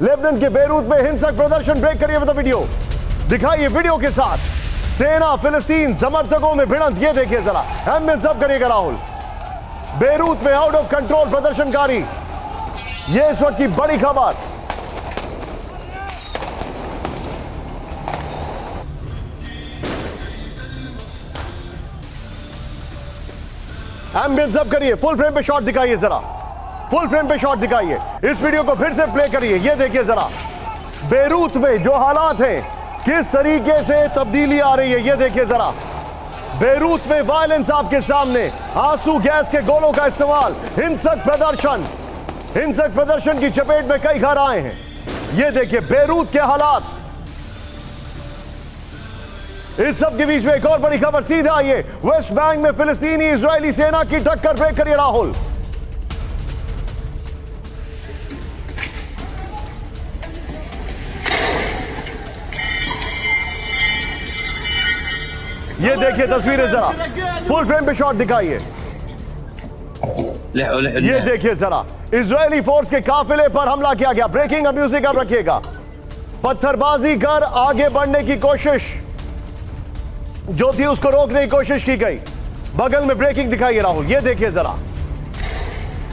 Lebanon के Beirut में हिंसक प्रदर्शन। ब्रेक करिए विद वीडियो, दिखाइए वीडियो के साथ सेना फिलिस्तीन समर्थकों में भिड़ंत। ये देखिए जरा, अहमियत जब करिएगा राहुल। बेरूत में आउट ऑफ कंट्रोल प्रदर्शनकारी, ये इस वक्त की बड़ी खबर। एम्बियंस अप करिए, फुल फ्रेम पे शॉट दिखाइए जरा, फुल फ्रेम पे शॉट दिखाइए। इस वीडियो को फिर से प्ले करिए, ये देखिए जरा बेरूत में जो हालात हैं, किस तरीके से तब्दीली आ रही है, ये देखिए जरा। बेरूत में वायलेंस आपके सामने, आंसू गैस के गोलों का इस्तेमाल, हिंसक प्रदर्शन की चपेट में कई घर आए हैं। ये देखिए बेरूत के हालात। इस सब के बीच में एक और बड़ी खबर सीधे आई है, वेस्ट बैंक में फिलिस्तीनी इजरायली सेना की टक्कर। ब्रेक करिए राहुल। ये देखिए तस्वीरें जरा, फुल फ्रेम पे शॉट दिखाइए। ये देखिए जरा, इजरायली फोर्स के काफिले पर हमला किया गया। ब्रेकिंग म्यूजिक अब रखिएगा। पत्थरबाजी कर आगे बढ़ने की कोशिश जो थी उसको रोकने की कोशिश की गई। बगल में ब्रेकिंग दिखाइए राहुल, ये देखिए जरा।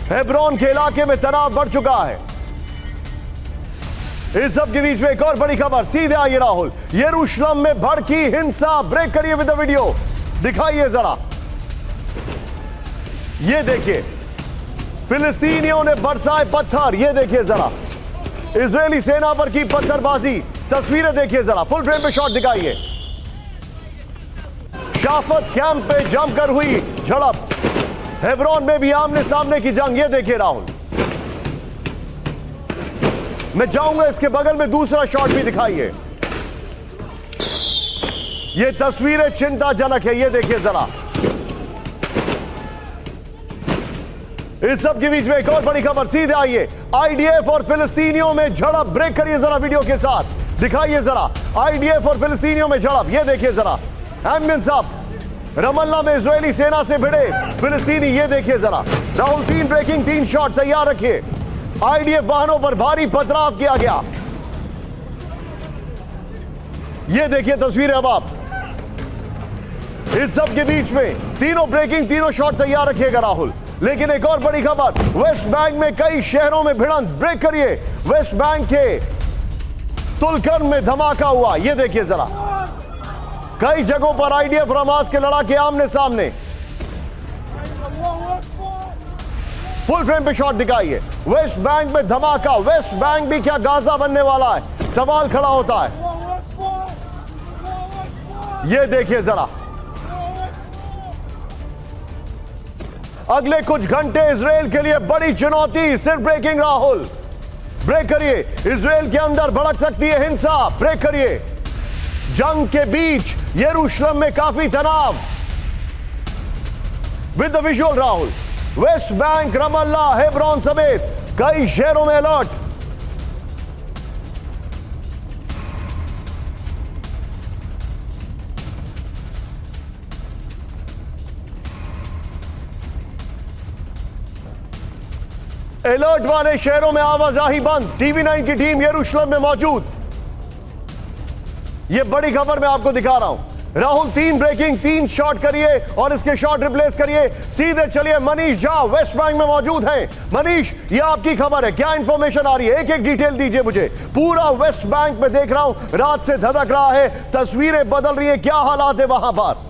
हेब्रोन के इलाके में तनाव बढ़ चुका है। इस सब के बीच में एक और बड़ी खबर सीधे आइए राहुल, यरूशलेम में भड़की हिंसा। ब्रेक करिए विद द वीडियो, दिखाइए जरा। ये देखिए फिलिस्तीनियों ने बरसाए पत्थर, ये देखिए जरा। इजरायली सेना पर की पत्थरबाजी, तस्वीरें देखिए जरा, फुल फ्रेम पे शॉट दिखाइए। शाफत कैंप पे जमकर हुई झड़प, हेब्रोन में भी आमने सामने की जंग। ये देखिए राहुल, मैं जाऊंगा इसके बगल में दूसरा शॉट भी दिखाइए। ये तस्वीरें चिंताजनक है, ये देखिए जरा। इस सब के बीच में एक और बड़ी खबर सीधे आइए, आईडीएफ और फिलिस्तीनियों में झड़प। ब्रेक करिए जरा वीडियो के साथ, दिखाइए जरा। आईडीएफ और फिलिस्तीनियों में झड़प, ये देखिए जरा। एम्बियंस अप, रमल्ला में इजरायली सेना से भिड़े फिलिस्तीनी, ये देखिए जरा। राहुल 3 ब्रेकिंग 3 शॉट तैयार रखिए। आईडीएफ वाहनों पर भारी पथराव किया गया, ये देखिए तस्वीरें अब आप। इस सब के बीच में तीनों ब्रेकिंग 3 शॉट तैयार रखिएगा राहुल। लेकिन एक और बड़ी खबर, वेस्ट बैंक में कई शहरों में भिड़ंत। ब्रेक करिए, वेस्ट बैंक के तुलकर्म में धमाका हुआ, ये देखिए जरा। कई जगहों पर आईडीएफ और हमास के लड़ाके आमने सामने। फुल फ्रेम पे शॉट दिखाइए। वेस्ट बैंक में धमाका, वेस्ट बैंक भी क्या गाजा बनने वाला है, सवाल खड़ा होता है। ये देखिए जरा, अगले कुछ घंटे इजराइल के लिए बड़ी चुनौती। सिर्फ ब्रेकिंग राहुल, ब्रेक करिए। इजराइल के अंदर भड़क सकती है हिंसा। ब्रेक करिए। जंग के बीच यरूशलेम में काफी तनाव। With the visual Rahul, West Bank, Ramallah, Hebron समेत कई शहरों में अलर्ट। अलर्ट वाले शहरों में आवाजाही बंद। टीवी 9 की टीम यरूशलेम में मौजूद। यह बड़ी खबर मैं आपको दिखा रहा हूं। राहुल 3 ब्रेकिंग 3 शॉट करिए और इसके शॉट रिप्लेस करिए। सीधे चलिए, मनीष झा वेस्ट बैंक में मौजूद हैं। मनीष, यह आपकी खबर है, क्या इंफॉर्मेशन आ रही है? एक एक डिटेल दीजिए मुझे। पूरा वेस्ट बैंक में देख रहा हूं रात से धधक रहा है, तस्वीरें बदल रही है, क्या हालात है वहां पर?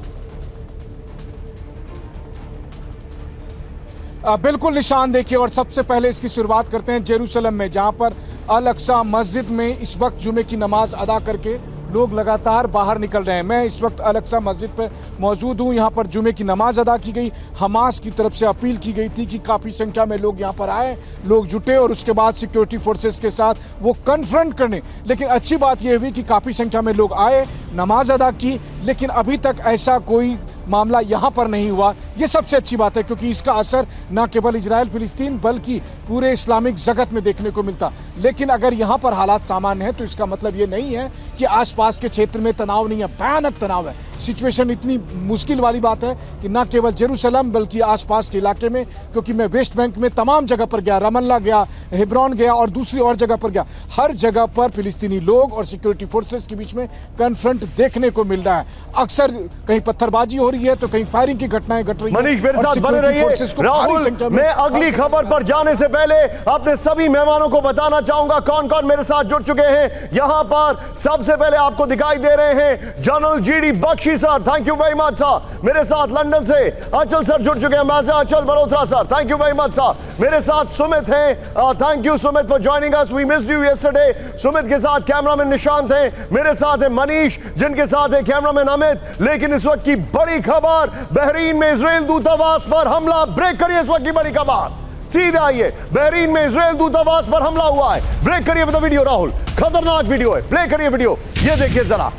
बिल्कुल निशान देखिए, और सबसे पहले इसकी शुरुआत करते हैं जेरूसलम में, जहां पर अल अक्सा मस्जिद में इस वक्त जुमे की नमाज अदा करके लोग लगातार बाहर निकल रहे हैं। मैं इस वक्त अल अक्सा मस्जिद पर मौजूद हूं। यहां पर जुमे की नमाज अदा की गई। हमास की तरफ से अपील की गई थी कि काफ़ी संख्या में लोग यहां पर आए, लोग जुटे और उसके बाद सिक्योरिटी फोर्सेस के साथ वो कन्फ्रंट करने। लेकिन अच्छी बात यह हुई कि काफ़ी संख्या में लोग आए, नमाज अदा की, लेकिन अभी तक ऐसा कोई मामला यहाँ पर नहीं हुआ। ये सबसे अच्छी बात है, क्योंकि इसका असर न केवल इजराइल फिलिस्तीन बल्कि पूरे इस्लामिक जगत में देखने को मिलता। लेकिन अगर यहाँ पर हालात सामान्य हैं तो इसका मतलब ये नहीं है कि आसपास के क्षेत्र में तनाव नहीं है। भयानक तनाव है। सिचुएशन इतनी मुश्किल वाली बात है कि ना केवल जेरूसलम बल्कि आसपास के इलाके में, क्योंकि मैं वेस्ट बैंक में तमाम जगह पर गया, रमल्ला गया, हेब्रोन गया और दूसरी और जगह पर गया, हर जगह पर फिलिस्तीनी लोग और सिक्योरिटी फोर्सेस के बीच में कन्फ्रंट देखने को मिल रहा है। अक्सर कहीं पत्थरबाजी हो रही है तो कहीं फायरिंग की घटनाएं घट रही हैं। मनीष मेरे साथ बने रहिए। राहुल, मैं अगली खबर पर जाने से पहले अपने सभी मेहमानों को बताना चाहूंगा कौन कौन मेरे साथ जुड़ चुके हैं। यहां पर सबसे पहले आपको दिखाई दे रहे हैं general GD Bakshi sir, thank you very much sir. मेरे साथ लंदन से अचल सर जुड़ चुके हैं, मैं Achal Malhotra sir, thank you very much sir. मेरे साथ सुमित हैं, thank you Sumit for joining us, we missed you yesterday. Sumit के साथ कैमरामैन निशांत हैं, मेरे साथ है मनीष, जिनके साथ है कैमरामैन अमित। लेकिन इस वक्त की बड़ी खबर, बहरीन में इजराइल दूतावास पर हमला। ब्रेक करिए इस वक्त की बड़ी खबर, सीधे आइए। बहरीन में इजराइल दूतावास पर हमला हुआ है। ब्रेक करिए विद वीडियो राहुल, खतरनाक वीडियो है, प्ले करिए वीडियो, ये देखिए जरा।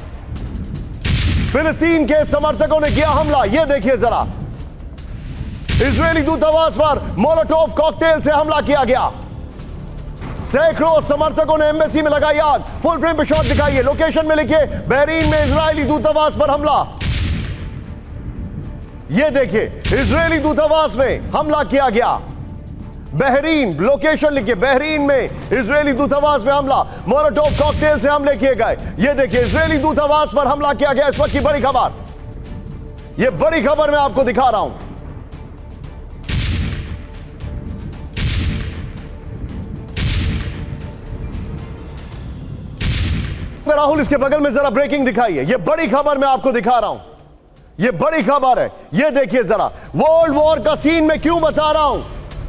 फिलिस्तीन के समर्थकों ने किया हमला, ये देखिए जरा। इजरायली दूतावास पर मोलोटोव कॉकटेल से हमला किया गया। सैकड़ों समर्थकों ने एम्बेसी में लगाई आग। फुल फ्रेम पे शॉट दिखाइए, लोकेशन में लिखिए बहरीन में इजरायली दूतावास पर हमला। यह देखिए, इजरायली दूतावास में हमला किया गया। बहरीन, लोकेशन लिखिए, बहरीन में इजरायली दूतावास में हमला, मोलोटोव कॉकटेल से हमले किए गए। यह देखिए, इजरायली दूतावास पर हमला किया गया। इस वक्त की बड़ी खबर, यह बड़ी खबर मैं आपको दिखा रहा हूं। राहुल, इसके बगल में जरा ब्रेकिंग दिखाइए, यह बड़ी खबर मैं आपको दिखा रहा हूं। यह बड़ी खबर है, यह देखिए जरा। वर्ल्ड वॉर का सीन मैं क्यों बता रहा हूं,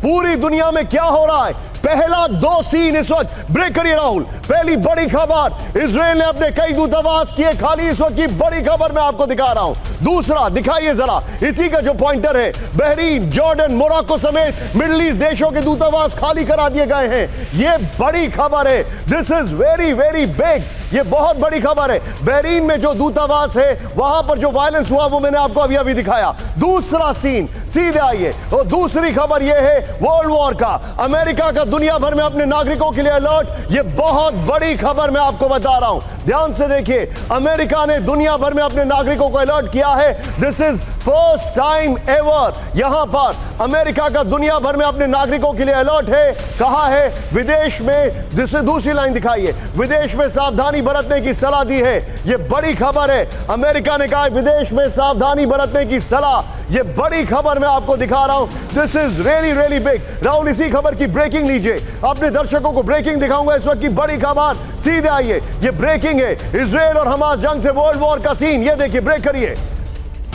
पूरी दुनिया में क्या हो रहा है। पहला दो सीन इस वक्त, ब्रेक करिए राहुल। पहली बड़ी खबर, इजराइल ने अपने कई दूतावास किए खाली, इस वक्त की बड़ी खबर मैं आपको दिखा रहा हूं। दूसरा दिखाइए जरा, इसी का जो पॉइंटर है, बहरीन, जॉर्डन, मोरक्को समेत मिडिल ईस्ट देशों के दूतावास खाली करा दिए गए हैं। यह बड़ी खबर है, this is very very big, यह बहुत बड़ी खबर है। बहरीन में जो दूतावास है वहां पर जो वायलेंस हुआ वो मैंने आपको अभी अभी दिखाया। दूसरा सीन, सीधे आइए, और दूसरी खबर यह है वर्ल्ड वॉर का, अमेरिका का दुनिया भर में अपने नागरिकों के लिए अलर्ट। यह बहुत बड़ी खबर मैं आपको बता रहा हूं, ध्यान से देखिए। अमेरिका ने दुनिया भर में अपने नागरिकों को अलर्ट किया है। This is first time ever, यहां पर अमेरिका का दुनिया भर में अपने नागरिकों के लिए अलर्ट है। कहा है विदेश में, दूसरी लाइन दिखाइए, विदेश में सावधानी बरतने की सलाह दी है। यह बड़ी खबर है, अमेरिका ने कहा विदेश में सावधानी बरतने की सलाह। यह बड़ी खबर मैं आपको दिखा रहा हूं, this is really really big. Rahul, इसी खबर की ब्रेकिंग लीजिए, अपने दर्शकों को ब्रेकिंग दिखाऊंगा इस वक्त की बड़ी खबर। सीधे आइए, यह ब्रेकिंग है, इजराइल और हमास जंग से वर्ल्ड वॉर का सीन। यह देखिए, ब्रेक करिए,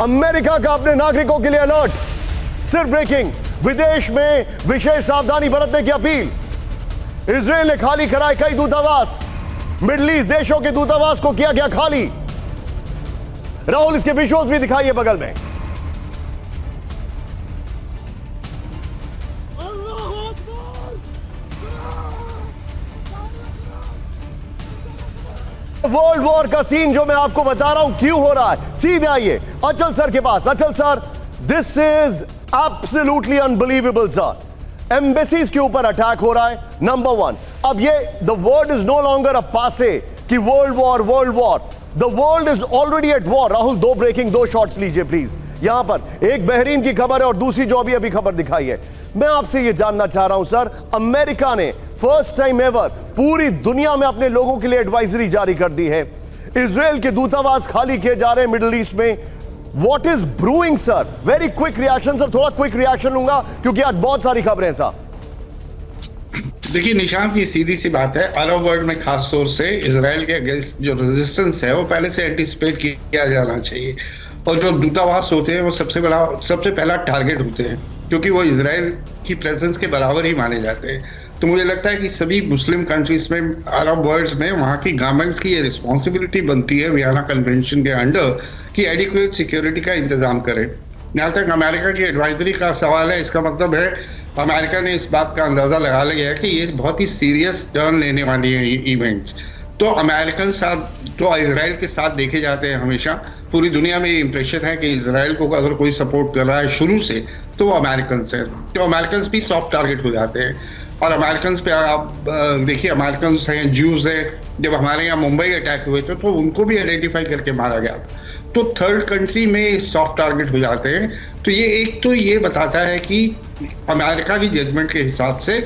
अमेरिका का अपने नागरिकों के लिए अलर्ट। सिर्फ ब्रेकिंग, विदेश में विशेष सावधानी बरतने की अपील। इजराइल ने खाली कराए कई दूतावास, मिडिल ईस्ट देशों के दूतावास को किया गया खाली। राहुल, इसके विजुअल्स भी दिखाइए बगल में। वर्ल्ड वॉर का सीन जो मैं आपको बता रहा हूं क्यों हो रहा है, सीधे आइए अचल सर के पास। अचल sir, this is absolutely unbelievable sir. Embassies के ऊपर अटैक हो रहा है, नंबर वन। अब ये the world is no longer a पासे कि world war world war, the world is already at war. Rahul, दो ब्रेकिंग, दो शॉट्स लीजिए प्लीज। यहां पर एक बहरीन की खबर है और दूसरी जो अभी खबर दिखाई है। मैं आपसे यह जानना चाह रहा हूं सर, अमेरिका ने फर्स्ट टाइम एवर पूरी दुनिया में अपने लोगों के लिए एडवाइजरी जारी कर दी है। इजराइल के दूतावास खाली किए जा रहे हैं मिडिल ईस्ट में। What is brewing sir? Very quick reaction sir, थोड़ा क्विक रिएक्शन लूंगा क्योंकि आज बहुत सारी खबरें हैं सर। देखिए निशांत, ये सीधी सी बात है, अरब वर्ल्ड में खास तौर से इजराइल के अगेंस्ट जो रेजिस्टेंस है वो पहले से एंटिसिपेट किया जाना चाहिए। और जो दूतावास होते हैं वो सबसे पहला टारगेट होते हैं, क्योंकि वो इजराइल की प्रेजेंस के बराबर ही माने जाते हैं। तो मुझे लगता है कि सभी मुस्लिम कंट्रीज में, अरब वर्ल्ड में, वहाँ की गवर्नमेंट्स की ये रिस्पॉन्सिबिलिटी बनती है वियना कन्वेंशन के अंडर कि एडिक्वेट सिक्योरिटी का इंतजाम करें। जहाँ तक अमेरिका की एडवाइजरी का सवाल है, इसका मतलब है अमेरिका ने इस बात का अंदाज़ा लगा लिया है कि ये बहुत ही सीरियस टर्न लेने वाली है इवेंट्स। तो अमेरिकन साथ तो इजराइल के साथ देखे जाते हैं हमेशा। पूरी दुनिया में ये इंप्रेशन है कि इजराइल को अगर कोई सपोर्ट कर रहा है शुरू से तो वो अमेरिकन है, तो अमेरिकन भी सॉफ्ट टारगेट हो जाते हैं। और अमेरिकन पे आप देखिए, अमेरिकन हैं, ज्यूज हैं, जब हमारे यहाँ मुंबई अटैक हुए थे तो उनको भी आइडेंटिफाई करके मारा गया था। तो थर्ड कंट्री में सॉफ्ट टारगेट हो जाते हैं। तो ये एक तो ये बताता है कि अमेरिका की जजमेंट के हिसाब से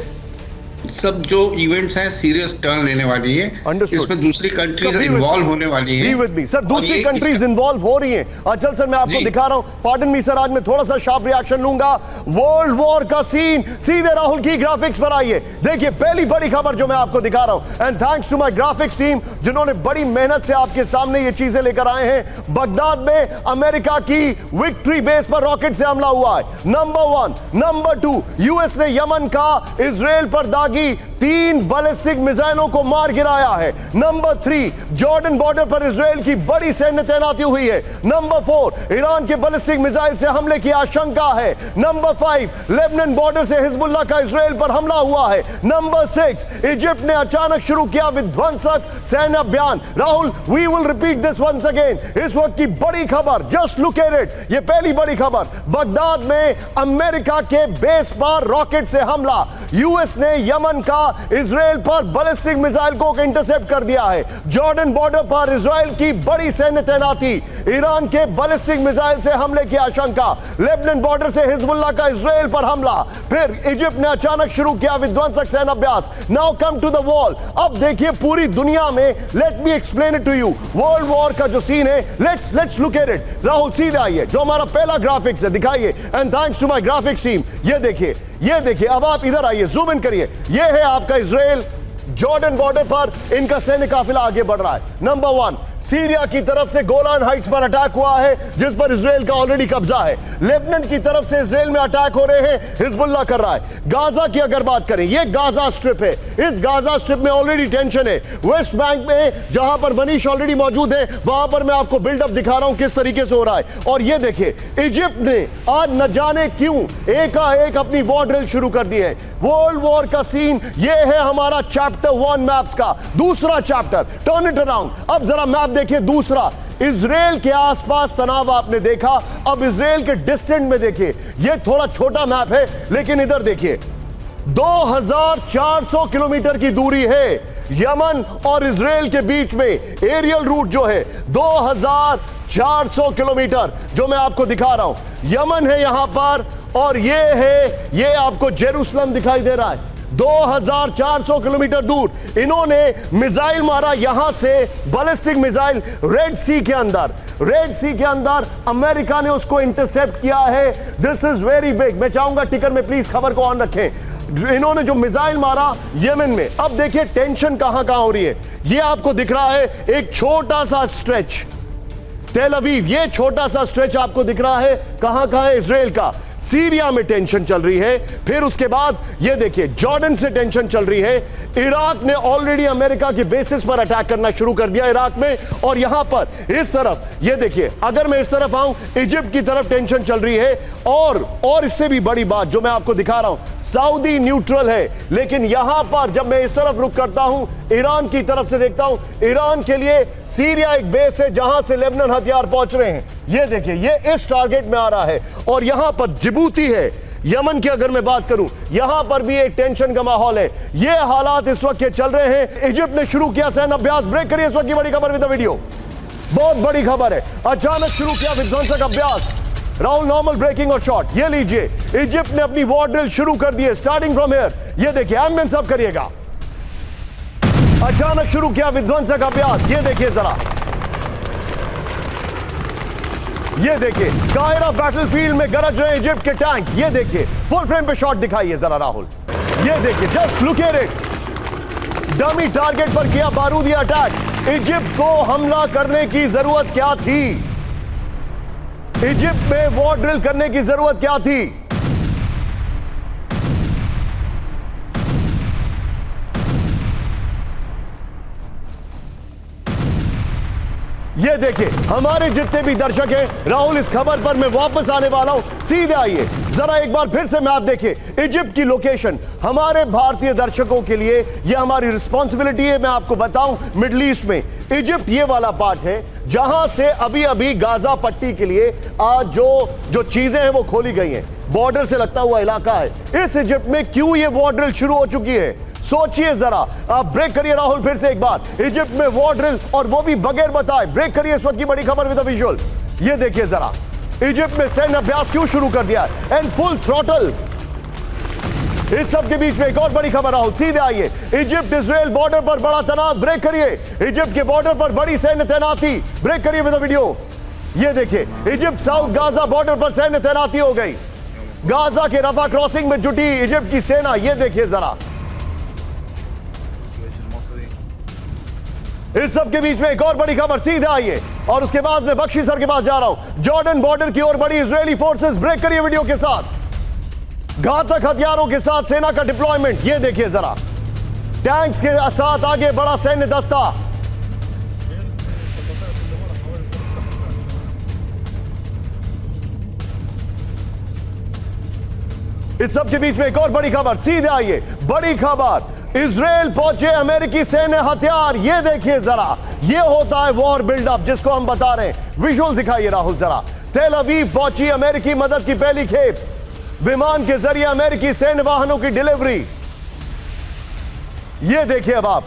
सब जो इवेंट्स हैं सीरियस टर्न लेने वाली है। Understood. इसमें दूसरी कंट्रीज So, be इन्वॉल्व होने वाली Be हैं। with me. सर, और दूसरी ये कंट्रीज इन्वॉल्व हो रही हैं। अच्छा सर, मैं आपको जी। दिखा रहा हूं, पार्डन मी सर, आज मैं थोड़ा सा शार्प रिएक्शन लूंगा। वर्ल्ड वॉर का सीन सीधे राहुल की ग्राफिक्स पर आइए। देखिए पहली बड़ी खबर जो मैं आपको दिखा रहा हूं, and thanks to my graphics team जिन्होंने बड़ी मेहनत से आपके सामने ये चीजें लेकर आए हैं। बगदाद में अमेरिका की विक्ट्री बेस पर रॉकेट से हमला हुआ है, नंबर 1। नंबर 2, यूएस ने यमन का इजराइल पर दागी 3 बैलिस्टिक मिसाइलों को मार गिराया है। नंबर 3, जॉर्डन बॉर्डर पर इजराइल की बड़ी सैन्य तैनाती हुई है। नंबर 4, ईरान के बैलिस्टिक मिसाइल से हमले की आशंका है। नंबर 5, लेबनान बॉर्डर से हिजबुल्लाह का इजराइल पर हमला हुआ है। नंबर 6, इजिप्ट ने अचानक शुरू किया विध्वंसक सैन्य अभियान। Rahul, we will repeat this once again. इस वक्त की बड़ी खबर, जस्ट लुक एट इट, ये पहली बड़ी खबर, बगदाद में अमेरिका के बेस पर रॉकेट से हमला। यूएस ने यमन का इजराइल पर बैलिस्टिक मिसाइल को इंटरसेप्ट कर दिया है। जॉर्डन बॉर्डर पर इजराइल की बड़ी सैन्य तैनाती, ईरान के बैलिस्टिक मिसाइल से हमले की आशंका, लेबनान बॉर्डर से हिजबुल्लाह का इजराइल पर हमला, फिर इजिप्ट ने अचानक शुरू किया विध्वंसक सैन्य अभ्यास। Now come to the wall. अब देखिए पूरी दुनिया में, let me explain it to you, world war का जो सीन है, let's look at it. Rahul सीधे आइए, जो हमारा पहला ग्राफिक्स है दिखाइए, and thanks to my graphics team. ये देखिए, अब आप इधर आइए, जूम इन करिए। ये है आपका इजराइल, जॉर्डन बॉर्डर पर इनका सैन्य काफिला आगे बढ़ रहा है। नंबर 1, सीरिया की तरफ से गोलान हाइट्स पर अटैक हुआ है जिस पर इजराइल का ऑलरेडी कब्जा है। लेबनान की तरफ से इजराइल में अटैक हो रहे हैं, हिजबुल्लाह कर रहा है। गाजा की अगर बात करें, ये गाजा स्ट्रिप है, इस गाजा स्ट्रिप में ऑलरेडी टेंशन है। वेस्ट बैंक में जहां पर मनीष ऑलरेडी मौजूद है, वहां पर मैं आपको बिल्डअप दिखा रहा हूं किस तरीके से हो रहा है। और ये देखिए, इजिप्ट ने आज न जाने क्यों एकाएक अपनी वॉर ड्रिल शुरू कर दी है। वर्ल्ड वॉर का सीन ये है हमारा चैप्टर 1 मैप्स का दूसरा चैप्टर। Turn it around. अब जरा मैप देखिए दूसरा, इजराइल के आसपास तनाव आपने देखा, अब इजराइल के डिस्टेंस में देखिए, ये थोड़ा छोटा मैप है लेकिन इधर देखिए 2400 किलोमीटर की दूरी है यमन और इजराइल के बीच में। एरियल रूट जो है 2400 किलोमीटर जो मैं आपको दिखा रहा हूं, यमन है यहां पर, और ये आपको जेरूसलम दिखाई दे रहा है 2400 किलोमीटर दूर। इन्होंने मिसाइल मारा यहां से, बैलिस्टिक मिसाइल रेड सी के अंदर अमेरिका ने उसको इंटरसेप्ट किया है। This is very big. मैं चाहूंगा टिकर में प्लीज खबर को ऑन रखें। इन्होंने जो मिसाइल मारा यमन में, अब देखिए टेंशन कहां हो रही है। ये आपको दिख रहा है एक छोटा सा स्ट्रेच, तेल अवीव, ये छोटा सा स्ट्रेच आपको दिख रहा है कहां है, इजराइल का। सीरिया में टेंशन चल रही है, फिर उसके बाद ये देखिए जॉर्डन से टेंशन चल रही है। इराक ने ऑलरेडी अमेरिका के बेसिस पर अटैक करना शुरू कर दिया इराक में, और यहां पर इस तरफ ये देखिए, अगर मैं इस तरफ आऊं, इजिप्ट की तरफ टेंशन चल रही है। और इससे भी बड़ी बात जो मैं आपको दिखा रहा हूं, सऊदी न्यूट्रल है, लेकिन यहां पर जब मैं इस तरफ रुक करता हूं, ईरान की तरफ से देखता हूं, ईरान के लिए सीरिया एक बेस है जहां से लेबनान हथियार पहुंच रहे हैं। ये देखिए, ये इस टारगेट में आ रहा है, और यहां पर जिबूती है। यमन की अगर मैं बात करूं, यहां पर भी एक टेंशन का माहौल है। ये हालात इस वक्त के चल रहे हैं। इजिप्ट ने शुरू किया सैन्य अभ्यास। ब्रेक करिए इस वक्त की बड़ी खबर विद द वीडियो, बहुत बड़ी खबर है। अचानक शुरू किया विध्वंसक अभ्यास। राहुल, नॉर्मल ब्रेकिंग और शॉट, ये लीजिए, इजिप्ट ने अपनी वॉर ड्रिल शुरू कर दी है, स्टार्टिंग फ्रॉम हियर। ये देखिए, एम्बियंस अब करिएगा। अचानक शुरू किया विध्वंसक अभ्यास। ये देखिए जरा, ये देखिए कायरा बैटलफील्ड में गरज रहे इजिप्ट के टैंक। ये देखिए, फुल फ्रेम पे शॉट दिखाइए जरा राहुल। ये देखिए, just look at it. Dummy target पर किया बारूदी अटैक। इजिप्ट को हमला करने की जरूरत क्या थी? इजिप्ट में वॉर ड्रिल करने की जरूरत क्या थी? ये देखिए, हमारे जितने भी दर्शक हैं, राहुल इस खबर पर मैं वापस आने वाला हूं, सीधे आइए जरा एक बार फिर से मैप देखिए। इजिप्ट की लोकेशन हमारे भारतीय दर्शकों के लिए ये हमारी रिस्पॉन्सिबिलिटी है। मैं आपको बताऊं, मिडिल ईस्ट में इजिप्ट ये वाला पार्ट है जहां से अभी गाजा पट्टी के लिए आज जो चीजें हैं वो खोली गई हैं। बॉर्डर से लगता हुआ इलाका है। इस इजिप्ट में क्यों ये वॉर ड्रिल शुरू हो चुकी है, सोचिए जरा। आप ब्रेक करिए राहुल फिर से एक बार। इजिप्ट में वॉर ड्रिल और वो भी बगैर बताए। ब्रेक करिए इस वक्त की बड़ी खबर विद विजुअल। ये देखिए जरा, इजिप्ट में सैन्य अभ्यास क्यों शुरू कर दिया है, एंड फुल थ्रॉटल। इस सब के बीच में एक और बड़ी खबर राहुल, सीधे आइए। इजिप्ट इजराइल बॉर्डर पर बड़ा तनाव। ब्रेक करिए। इजिप्ट के बॉर्डर पर बड़ी सैन्य तैनाती। ब्रेक करिए विद वीडियो। ये देखिए, इजिप्ट साउथ गाजा बॉर्डर पर सैन्य तैनाती हो गई। गाजा के रफा क्रॉसिंग में जुटी इजिप्ट की सेना। ये देखिए जरा। इस सब के बीच में एक और बड़ी खबर, सीधे आइए। और उसके बाद मैं बख्शी सर के पास जा रहा हूं। जॉर्डन बॉर्डर की ओर बड़ी इजरायली फोर्सेस। ब्रेक करिए वीडियो के साथ। घातक हथियारों के साथ सेना का डिप्लॉयमेंट। ये देखिए जरा, टैंक्स के साथ आगे बड़ा सैन्य दस्ता। इस सब के बीच में एक और बड़ी खबर, सीधे आइए। बड़ी खबर, इजराइल पहुंचे अमेरिकी सैन्य हथियार। ये देखिए जरा, ये होता है वॉर बिल्डअप जिसको हम बता रहे हैं। विजुअल दिखाइए राहुल जरा। तेल अवीव पहुंची अमेरिकी मदद की पहली खेप। विमान के जरिए अमेरिकी सैन्य वाहनों की डिलीवरी। ये देखिए अब आप।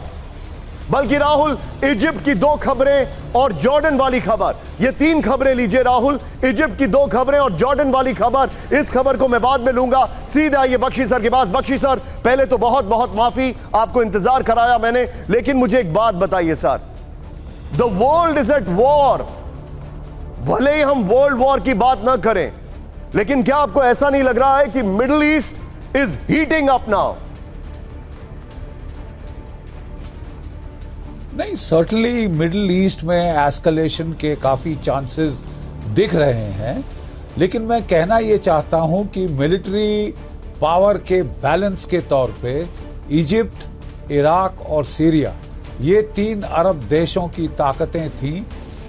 बल्कि राहुल, इजिप्ट की 2 खबरें और जॉर्डन वाली खबर, ये 3 खबरें लीजिए राहुल। इजिप्ट की 2 खबरें और जॉर्डन वाली खबर। इस खबर को मैं बाद में लूंगा। सीधे आइए बख्शी सर के पास। बख्शी सर, पहले तो बहुत बहुत माफी, आपको इंतजार कराया मैंने, लेकिन मुझे एक बात बताइए sir. The world is at war. भले ही हम वर्ल्ड वॉर की बात ना करें, लेकिन क्या आपको ऐसा नहीं लग रहा है कि Middle East is heating up now? नहीं, सर्टनली मिडिल ईस्ट में एस्केलेशन के काफी चांसेस दिख रहे हैं, लेकिन मैं कहना यह चाहता हूं कि मिलिट्री पावर के बैलेंस के तौर पे इजिप्ट, इराक और सीरिया, ये 3 अरब देशों की ताकतें थीं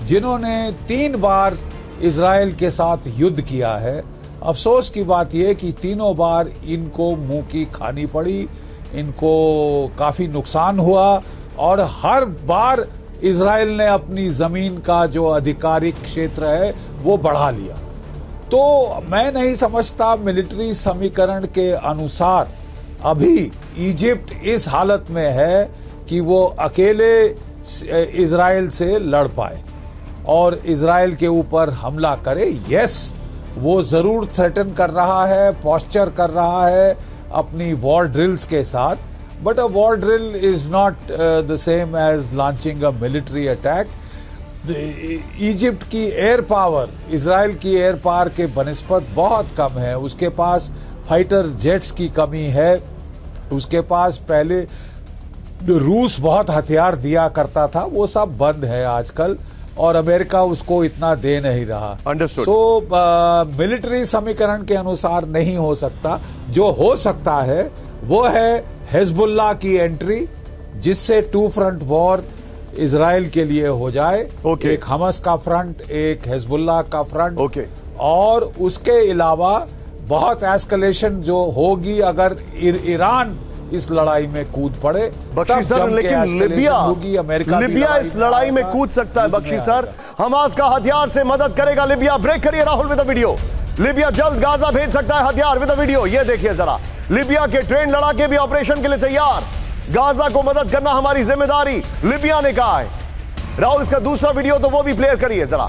जिन्होंने 3 बार इजराइल के साथ युद्ध किया है। अफसोस की बात यह कि तीनों बार इनको मुंह की खानी पड़ी, इनको काफी नुकसान हुआ और हर बार इजराइल ने अपनी जमीन का जो आधिकारिक क्षेत्र है वो बढ़ा लिया। तो मैं नहीं समझता मिलिट्री समीकरण के अनुसार अभी इजिप्ट इस हालत में है कि वो अकेले इजराइल से लड़ पाए और इजराइल के ऊपर हमला करे। यस, वो जरूर थ्रेटन कर रहा है, पोस्चर कर रहा है अपनी वॉर ड्रिल्स के साथ, but a war drill is not the same as launching a military attack. Egypt की एयर पावर इजराइल की एयर पावर के बनिस्बत बहुत कम है। उसके पास फाइटर जेट्स की कमी है। उसके पास पहले रूस बहुत हथियार दिया करता था, वो सब बंद है आजकल और अमेरिका उसको इतना दे नहीं रहा। Understood. तो मिलिट्री समीकरण के अनुसार नहीं हो सकता। जो हो सकता है वो है हिजबुल्लाह की एंट्री, जिससे 2 फ्रंट वॉर इजराइल के लिए हो जाए। Okay. एक हमास का फ्रंट, एक हिजबुल्लाह का फ्रंट। Okay. और उसके अलावा बहुत एस्केलेशन जो होगी अगर ईरान इस लड़ाई में कूद पड़े। बख्शी सर, लेकिन लिबिया इस लड़ाई में कूद सकता है। बख्शी सर, हमास का हथियार से मदद करेगा लिबिया। ब्रेक करिए राहुल विद वीडियो। लिबिया जल्द गाजा भेज सकता है हथियार विद वीडियो। ये देखिए जरा, लिबिया के ट्रेन लड़ाके भी ऑपरेशन के लिए तैयार। गाजा को मदद करना हमारी जिम्मेदारी, लिबिया ने कहा है। राहुल, इसका दूसरा वीडियो तो वो भी प्ले करिए जरा।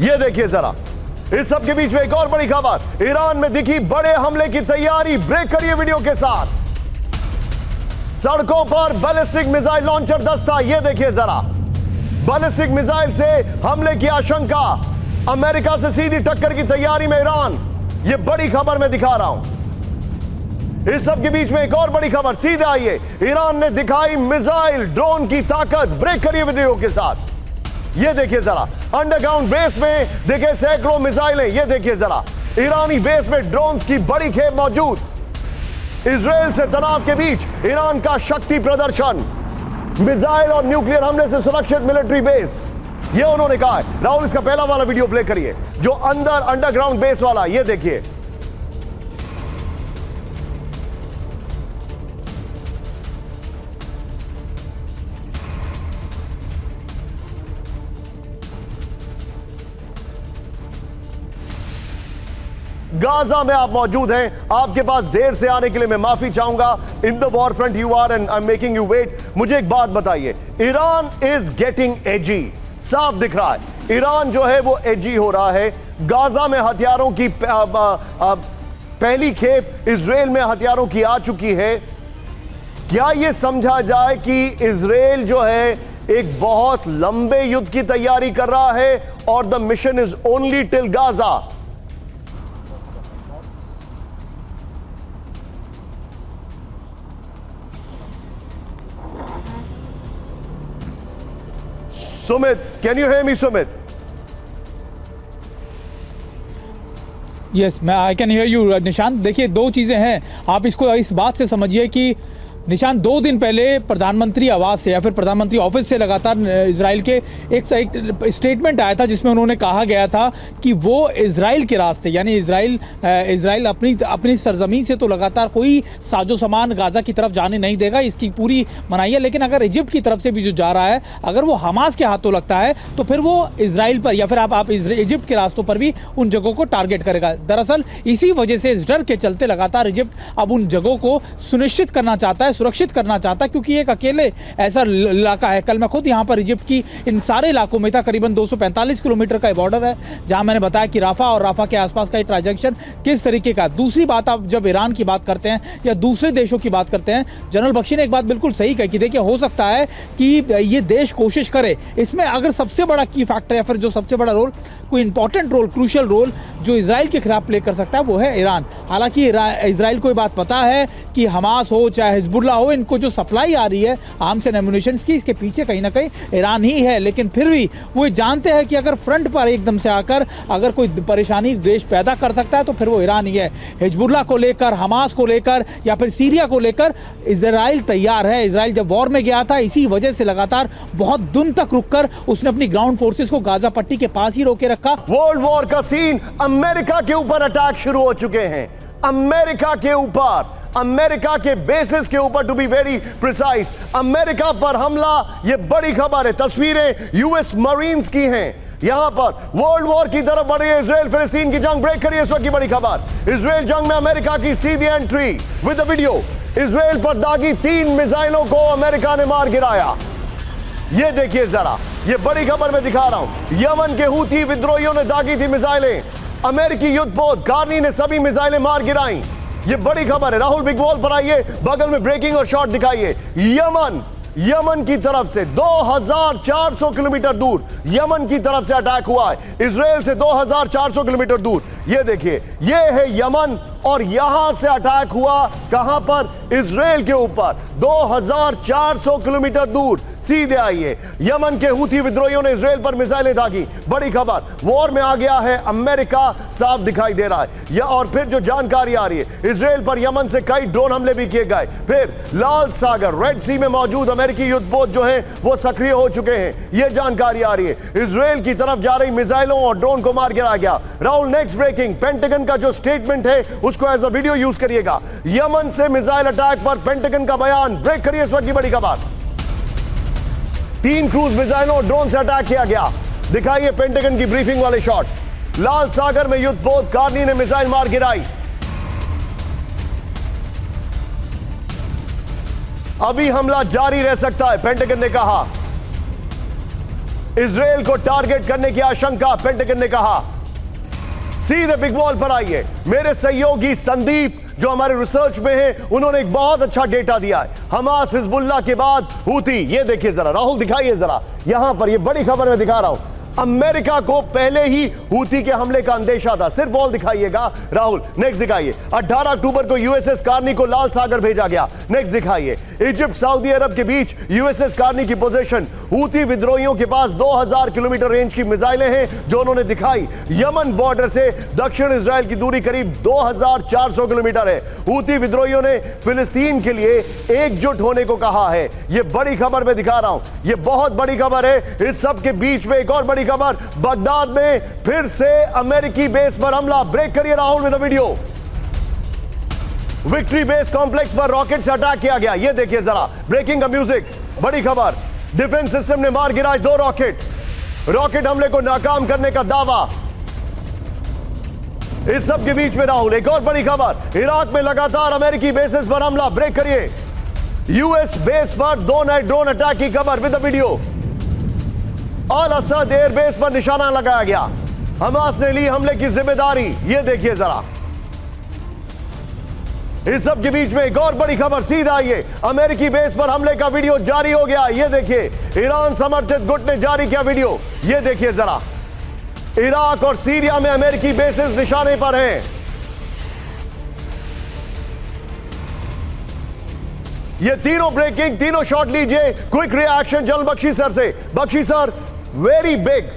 ये देखिए जरा, इस सब के बीच में एक और बड़ी खबर, ईरान में दिखी बड़े हमले की तैयारी। ब्रेक करिए वीडियो के साथ। सड़कों पर बैलिस्टिक मिसाइल लॉन्चर दस्ता। यह देखिए जरा, बैलिस्टिक मिसाइल से हमले की आशंका। अमेरिका से सीधी टक्कर की तैयारी में ईरान। यह बड़ी खबर मैं दिखा रहा हूं। इस सब के बीच में एक और बड़ी खबर, सीधे आइए। ईरान ने दिखाई मिसाइल ड्रोन की ताकत। ब्रेक करिए वीडियो के साथ। ये देखिए जरा, अंडरग्राउंड बेस में देखिए सैकड़ों मिसाइलें। ये देखिए जरा, ईरानी बेस में ड्रोन्स की बड़ी खेप मौजूद। इजराइल से तनाव के बीच ईरान का शक्ति प्रदर्शन। मिसाइल और न्यूक्लियर हमले से सुरक्षित मिलिट्री बेस, ये उन्होंने कहा है। राहुल, इसका पहला वाला वीडियो प्ले करिए, जो अंदर अंडरग्राउंड बेस वाला। ये देखिए, गाजा में आप मौजूद हैं। आपके पास देर से आने के लिए मैं माफी चाहूंगा। In the war front you are and I am making you wait. मुझे एक बात बताइए, ईरान इज गेटिंग एजी, साफ दिख रहा है ईरान जो है वो एजी हो रहा है। गाजा में हथियारों की पहली खेप इजराइल में हथियारों की आ चुकी है। क्या यह समझा जाए कि इजराइल जो है एक बहुत लंबे युद्ध की तैयारी कर रहा है और the mission is only till Gaza? Sumit, can you hear me, Sumit? Yes मैं I can hear you Nishant. देखिए दो चीज़ें हैं, आप इसको इस बात से समझिए कि निशांत 2 दिन पहले प्रधानमंत्री आवास से या फिर प्रधानमंत्री ऑफिस से लगातार इजराइल के एक स्टेटमेंट आया था जिसमें उन्होंने कहा गया था कि वो इजराइल के रास्ते यानी इजराइल अपनी सरजमीन से तो लगातार कोई साजो सामान गाजा की तरफ जाने नहीं देगा, इसकी पूरी मनाही है। लेकिन अगर इजिप्ट की तरफ से भी जो जा रहा है अगर वो हमास के हाथों लगता है तो फिर वो इजराइल पर या फिर आप इजिप्ट के रास्तों पर भी उन जगहों को टारगेट करेगा। दरअसल इसी वजह से इस डर के चलते लगातार इजिप्ट अब उन जगहों को सुनिश्चित करना चाहता है, सुरक्षित करना चाहता है, क्योंकि एक अकेले ऐसा इलाका है। कल मैं खुद यहां पर इजिप्ट की इन सारे इलाकों में था, करीबन 245 किलोमीटर का बॉर्डर है जहां मैंने बताया कि राफा और राफा के आसपास का ट्रांजैक्शन किस तरीके का। दूसरी बात, आप जब ईरान की बात करते हैं या दूसरे देशों की बात करते हैं, जनरल बख्शी ने एक बात बिल्कुल सही कही कि देखिए हो सकता है कि ये देश कोशिश करे, इसमें अगर सबसे बड़ा की फैक्टर या फिर जो सबसे बड़ा रोल, कोई इंपॉर्टेंट रोल, क्रूशियल रोल जो इजराइल के खिलाफ प्ले कर सकता है वो है ईरान। हालांकि इजराइल को ये बात पता है कि हमास हो चाहे हिजबुल्लाह हो, इनको जो सप्लाई आ रही है आर्म्स एंड एम्यूनिशन की, इसके पीछे कहीं ना कहीं ईरान ही है। लेकिन फिर भी वो जानते हैं कि अगर फ्रंट पर एकदम से आकर अगर कोई परेशानी देश पैदा कर सकता है तो फिर वो ईरान ही है। हिजबुल्लाह को लेकर, हमास को लेकर या फिर सीरिया को लेकर इजराइल तैयार है। इजराइल जब वॉर में गया था इसी वजह से लगातार बहुत दिन तक रुककर उसने अपनी ग्राउंड फोर्सेस को गाजा पट्टी के पास ही रोके रखा। वर्ल्ड वॉर का सीन, अमेरिका के ऊपर अटैक शुरू हो चुके हैं। अमेरिका के ऊपर, अमेरिका के बेसिस के ऊपर, to be very precise, America पर हमला। यह बड़ी खबर है, तस्वीरें यूएस मरीन्स की हैं। यहां पर वर्ल्ड वॉर की तरफ बढ़ रही है इजराइल फिलिस्तीन की जंग ब्रेक करी है इस वक्त की बड़ी खबर। इजराइल जंग में अमेरिका की सीधी entry with the video. Israel पर दागी 3 मिसाइलों को अमेरिका ने मार गिराया। यह देखिए जरा, यह बड़ी खबर मैं दिखा रहा हूं। यमन के हूती विद्रोहियों ने दागी थी मिसाइलें, अमेरिकी युद्धपोत कार्नी ने सभी मिसाइलें मार गिराई। ये बड़ी खबर है। राहुल बिग वॉल पर आइए, बगल में ब्रेकिंग और शॉट दिखाइए। यमन की तरफ से 2400 किलोमीटर दूर यमन की तरफ से अटैक हुआ है, इजराइल से 2400 किलोमीटर दूर। ये देखिए, ये है यमन और यहां से अटैक हुआ कहां पर? इजराइल के ऊपर 2400 किलोमीटर दूर। सीधे आइए, यमन के हूती विद्रोहियों ने इजराइल पर मिसाइलें दागी। बड़ी खबर, वॉर में आ गया है अमेरिका, साफ दिखाई दे रहा है। और फिर जो जानकारी आ रही है, इजराइल पर यमन से कई ड्रोन हमले भी किए गए। फिर लाल सागर, रेड सी में मौजूद अमेरिकी युद्धपोत जो है वो सक्रिय हो चुके हैं। यह जानकारी आ रही है। इजराइल की तरफ जा रही मिसाइलों और ड्रोन को मार गिराया गया। राहुल, नेक्स्ट ब्रेकिंग, पेंटागन का जो स्टेटमेंट है उसको एज अ वीडियो यूज करिएगा। यमन से मिसाइल अटैक पर पेंटागन का बयान, ब्रेक करिए इस वक्त की बड़ी खबर। 3 क्रूज मिसाइलों और ड्रोन से अटैक किया गया। दिखाइए पेंटागन की ब्रीफिंग वाले शॉट। लाल सागर में युद्धपोत कार्नी ने मिसाइल मार गिराई। अभी हमला जारी रह सकता है, पेंटागन ने कहा। इजराइल को टारगेट करने की आशंका, पेंटागन ने कहा। सीधे बिग वॉल पर आइए, मेरे सहयोगी संदीप जो हमारे रिसर्च में है, उन्होंने एक बहुत अच्छा डेटा दिया है। हमास हिजबुल्लाह के बाद हूती। ये देखिए जरा, राहुल दिखाइए जरा, यहां पर ये बड़ी खबर मैं दिखा रहा हूं। अमेरिका को पहले ही हूती के हमले का अंदेशा था। सिर्फ वॉल दिखाइएगा राहुल, नेक्स्ट दिखाइए। 18 अक्टूबर को यूएसएस कार्नी को लाल सागर भेजा गया। नेक्स्ट दिखाइए। इजिप्ट सऊदी अरब के बीच यूएसएस कार्नी की पोजीशन। हूती विद्रोहियों के पास 2000 किलोमीटर रेंज की मिसाइलें हैं जो उन्होंने दिखाई। यमन बॉर्डर से दक्षिण इजराइल की दूरी करीब 2400 किलोमीटर है। हूती विद्रोहियों ने फिलिस्तीन के लिए एकजुट होने को कहा है। यह बड़ी खबर मैं दिखा रहा हूं, यह बहुत बड़ी खबर है। इस सब के बीच में एक और बड़ी खबर, बगदाद में फिर से अमेरिकी बेस पर हमला। ब्रेक करिए Rahul with the video. Victory base complex पर रॉकेट से अटैक किया गया। यह देखिए जरा, ब्रेकिंग का म्यूजिक। बड़ी खबर, डिफेंस सिस्टम ने मार गिराए 2 रॉकेट। रॉकेट हमले को नाकाम करने का दावा। इस सब के बीच में राहुल, एक और बड़ी खबर, इराक में लगातार अमेरिकी बेसिस पर हमला, ब्रेक करिए। यूएस बेस पर 2 नए ड्रोन अटैक की खबर with video. Al Asad air base पर निशाना लगाया गया, हमास ने ली हमले की जिम्मेदारी, यह देखिए जरा। इस सब के बीच में एक और बड़ी खबर, सीधा आइए, अमेरिकी बेस पर हमले का वीडियो जारी हो गया, यह देखिए। ईरान समर्थित गुट ने जारी किया वीडियो, यह देखिए जरा। इराक और सीरिया में अमेरिकी बेसिस निशाने पर हैं। ये तीनों ब्रेकिंग, तीनों शॉट लीजिए। क्विक रिएक्शन जल बख्शी सर से। Bakshi sir, very big,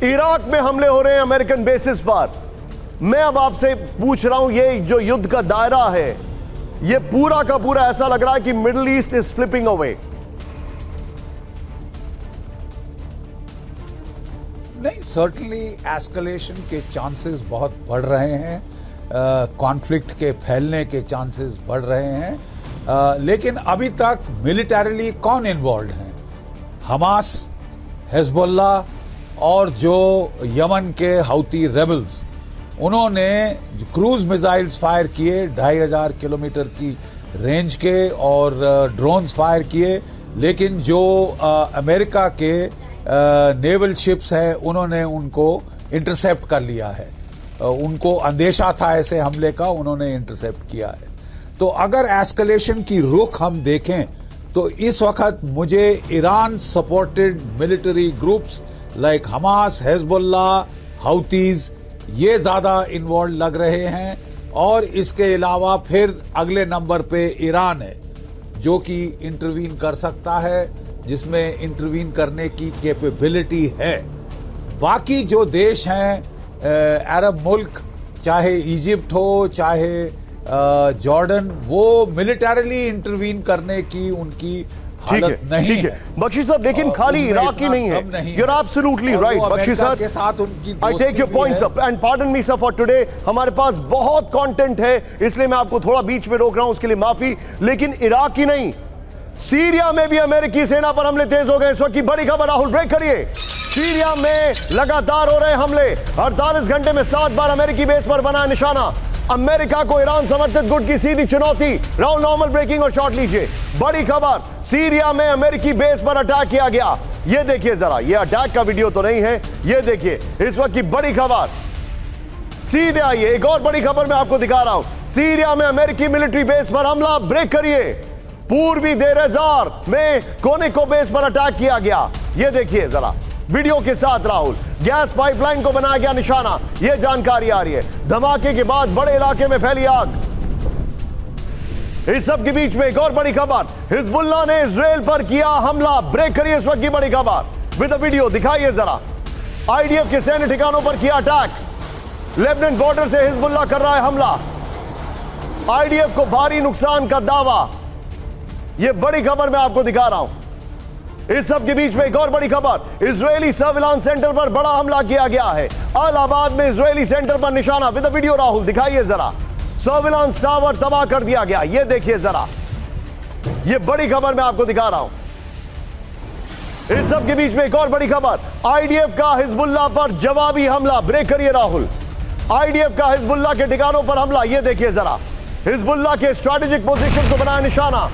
Iraq में हमले हो रहे हैं अमेरिकन बेसिस पर। मैं अब आपसे पूछ रहा हूं, ये जो युद्ध का दायरा है, ये पूरा का पूरा ऐसा लग रहा है कि Middle East is slipping away. नहीं, सर्टनली एस्केलेशन के चांसेस बहुत बढ़ रहे हैं, कॉन्फ्लिक्ट के फैलने के चांसेस बढ़ रहे हैं, लेकिन अभी तक मिलिटरीली कौन इन्वॉल्व हैं? हमास, हिजबुल्ला और जो यमन के हौती रेबल्स, उन्होंने क्रूज मिसाइल्स फायर किए 2500 किलोमीटर की रेंज के और ड्रोन्स फायर किए, लेकिन जो अमेरिका के नेवल शिप्स हैं उन्होंने उनको इंटरसेप्ट कर लिया है। उनको अंदेशा था ऐसे हमले का, उन्होंने इंटरसेप्ट किया है। तो अगर एस्केलेशन की रुख हम देखें तो इस वक्त मुझे Iran supported military groups like Hamas, Hezbollah, Houthis, ये ज्यादा इन्वॉल्व लग रहे हैं। और इसके अलावा फिर अगले नंबर पे ईरान है जो कि इंटरवीन कर सकता है, जिसमें इंटरवीन करने की कैपेबिलिटी है। बाकी जो देश हैं, अरब मुल्क, चाहे इजिप्ट हो, चाहे जॉर्डन, वो मिलिटरीली इंटरवीन करने की उनकी हालत नहीं है। बख्शी सर, लेकिन खाली इराक ही नहीं है। You're absolutely right, Bakshi sir. के साथ उनकी I take your points up and pardon me sir for today। हमारे पास बहुत कंटेंट है, इसलिए मैं आपको थोड़ा बीच में रोक रहा हूं, उसके लिए माफी। लेकिन इराक ही नहीं, सीरिया में भी अमेरिकी सेना पर हमले तेज हो गए। इस वक्त की बड़ी खबर, राहुल ब्रेक करिए। सीरिया में लगातार हो रहे हमले, 48 घंटे में 7 बार अमेरिकी बेस पर बना निशाना। अमेरिका को ईरान समर्थित गुट की सीधी चुनौती। राहुल नॉर्मल ब्रेकिंग और शॉट लीजिए। बड़ी खबर, सीरिया में अमेरिकी बेस पर अटैक किया गया, यह देखिए जरा। यह अटैक का वीडियो तो नहीं है, यह देखिए इस वक्त की बड़ी खबर। सीधे आइए, एक और बड़ी खबर मैं आपको दिखा रहा हूं। सीरिया में अमेरिकी मिलिट्री बेस पर हमला, ब्रेक करिए। पूर्वी देर एज़ार में कोनेको बेस पर अटैक किया गया, यह देखिए जरा वीडियो के साथ। राहुल, गैस पाइपलाइन को बनाया गया निशाना, यह जानकारी आ रही है। धमाके के बाद बड़े इलाके में फैली आग। इस सब के बीच में एक और बड़ी खबर, हिजबुल्ला ने इजराइल पर किया हमला, ब्रेक करिए इस वक्त की बड़ी खबर विद वीडियो, दिखाइए जरा। आईडीएफ के सैन्य ठिकानों पर किया अटैक, लेबनान बॉर्डर से हिजबुल्ला कर रहा है हमला। आईडीएफ को भारी नुकसान का दावा, यह बड़ी खबर मैं आपको दिखा रहा हूं। इस सब के बीच में एक और बड़ी खबर, इजरायली सर्विलांस सेंटर पर बड़ा हमला किया गया है। अलाहाबाद में इजरायली सेंटर पर निशाना विद वीडियो, राहुल दिखाइए जरा। सर्विलांस टावर तबाह कर दिया गया, यह देखिए जरा। यह बड़ी खबर मैं आपको दिखा रहा हूं। इस सब के बीच में एक और बड़ी खबर, आईडीएफ का हिजबुल्ला पर जवाबी हमला, ब्रेक करिए राहुल। आईडीएफ का हिजबुल्ला के ठिकानों पर हमला, यह देखिए जरा। हिजबुल्ला के स्ट्रेटेजिक पोजीशन को बनाया निशाना।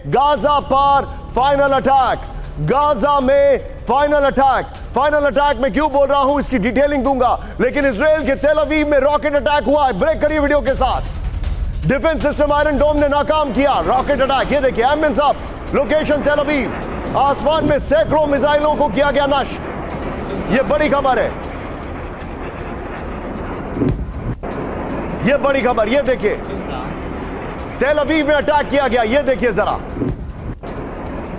गाजा पर फाइनल अटैक, गाजा में फाइनल अटैक। फाइनल अटैक में क्यों बोल रहा हूं, इसकी डिटेलिंग दूंगा, लेकिन इजराइल के तेल अवीव में रॉकेट अटैक हुआ है। ब्रेक करिए वीडियो के साथ। डिफेंस सिस्टम आयरन डोम ने नाकाम किया रॉकेट अटैक, ये देखिए। एमिनेंस अप, लोकेशन तेल अवीव। आसमान में सैकड़ों मिसाइलों को किया गया नष्ट, यह बड़ी खबर है। यह बड़ी खबर, यह देखिए, तेल अवीव में अटैक किया गया, यह देखिए जरा।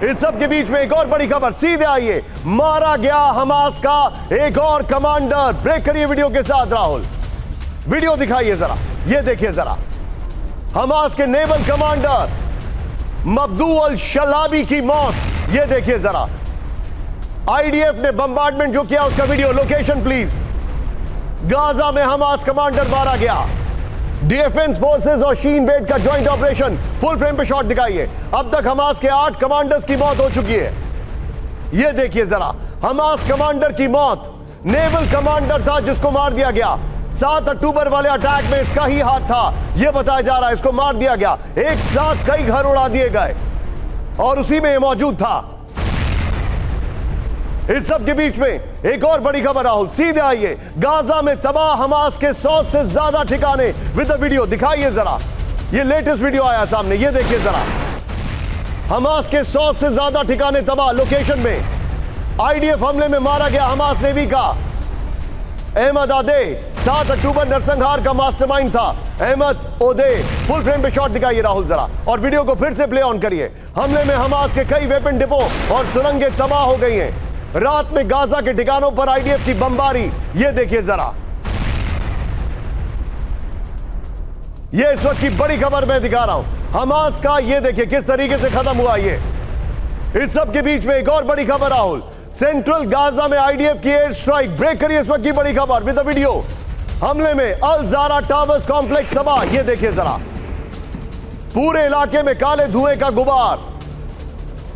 इस सब के बीच में एक और बड़ी खबर, सीधे आइए, मारा गया हमास का एक और कमांडर। ब्रेक करिए वीडियो के साथ राहुल, वीडियो दिखाइए जरा, यह देखिए जरा। हमास के नेवल कमांडर मब्दू अल शलाबी की मौत, यह देखिए जरा। आईडीएफ ने बम्बार्डमेंट जो किया उसका वीडियो, लोकेशन प्लीज। गाजा में हमास कमांडर मारा गया। डिफेंस फोर्सेस और शीन बेट का ज्वाइंट ऑपरेशन, फुल फ्रेम पे शॉट दिखाइए। अब तक हमास के 8 कमांडर्स की मौत हो चुकी है, यह देखिए जरा। हमास कमांडर की मौत, नेवल कमांडर था जिसको मार दिया गया। 7 अक्टूबर वाले अटैक में इसका ही हाथ था, यह बताया जा रहा है। इसको मार दिया गया, एक साथ कई घर उड़ा दिए गए और उसी में मौजूद था। इस सब के बीच में एक और बड़ी खबर राहुल, सीधे आइए। गाजा में तबाह हमास के 100 से ज्यादा ठिकाने विद द वीडियो दिखाइए जरा। ये लेटेस्ट वीडियो आया सामने, ये देखिए जरा। हमास के 100 से ज्यादा ठिकाने तबाह। लोकेशन में आईडीएफ हमले में मारा गया हमास नेवी का अहमद आदे, 7 अक्टूबर नरसंहार का मास्टरमाइंड था अहमद ओदे। फुल फ्रेम पे शॉट दिखाइए राहुल जरा, और वीडियो को फिर से प्ले ऑन करिए। हमले में हमास के कई वेपन डिपो और सुरंगें तबाह हो गई हैं। रात में गाजा के ठिकानों पर आईडीएफ की बमबारी, ये देखिए जरा। ये इस वक्त की बड़ी खबर मैं दिखा रहा हूं हमास का, ये देखिए किस तरीके से खत्म हुआ। ये इस सब के बीच में एक और बड़ी खबर राहुल, सेंट्रल गाजा में आईडीएफ की एयर स्ट्राइक। ब्रेक करिए इस वक्त की बड़ी खबर विद द वीडियो। हमले में अल जारा टावर्स कॉम्प्लेक्स तबाह, ये देखिए जरा। पूरे इलाके में काले धुएं का गुबार।